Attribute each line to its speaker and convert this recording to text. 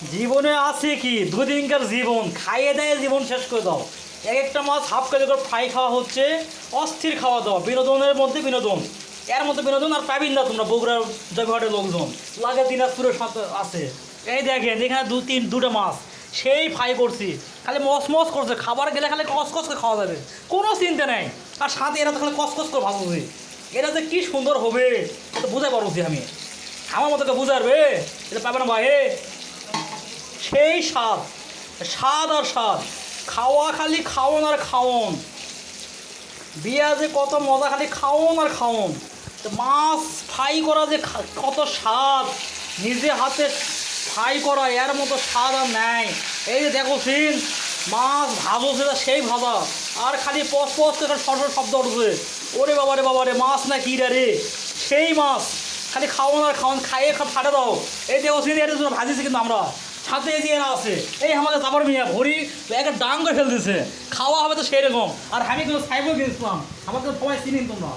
Speaker 1: জীবনে আছে কি দুদিনকার জীবন, খাইয়ে দেয় জীবন শেষ করে দাও। এক একটা মাছ হাফ কেজি করে ফ্রাই খাওয়া হচ্ছে, অস্থির খাওয়া দাওয়া, বিনোদনের মধ্যে বিনোদন, এর মধ্যে বিনোদন। আর পাবিন না তোমরা বগুড়ার জয়ঘাটের লোকজন, লাগে দিনাজপুরের সাথে আছে। এই দেখেন এখানে দুটো মাছ সেই ফ্রাই করছি, খালি মস মস করছে, খাবার গেলে খালি কসকস করে খাওয়া যাবে, কোনো চিন্তা নেই। আর সাথে এরা তো খালি কসকস করে ভাবছি, এরা যে কী সুন্দর হবে তো বুঝাই পারছি আমি, আমার মতো বুঝাবে এটা পাবে না ভাই। সেই স্বাদ, স্বাদ আর স্বাদ, খাওয়া খালি খাওন আর খাওন, বিয়া যে কত মজা, খালি খাওন আর খাওন। তো মাছ ফ্রাই করা যে কত স্বাদ, নিজে হাতে ফ্রাই করা এর মতো স্বাদ আর নেয়। এই যে দেখো সিন, মাছ ভাজো সেটা সেই ভাজা, আর খালি পস পস করে সরসর শব্দ উঠছে। ওরে বাবারে মাছ না কি রে, সেই মাছ খালি খাওয়ান আর খাওয়ান, খাইয়ে ফাটে দাও। এই দেখো সিন, এর জন্য ভাজিছি কিন্তু আমরা সাথে এই যে এরা আছে, এই আমাদের জাফর মিয়া ভরি একটা ডাং করে ফেল দিছে, খাওয়া হবে তো সেই রকম। আর আমি কিন্তু সাইবো গেছিলাম, আমাকে সবাই চিনি তোমরা।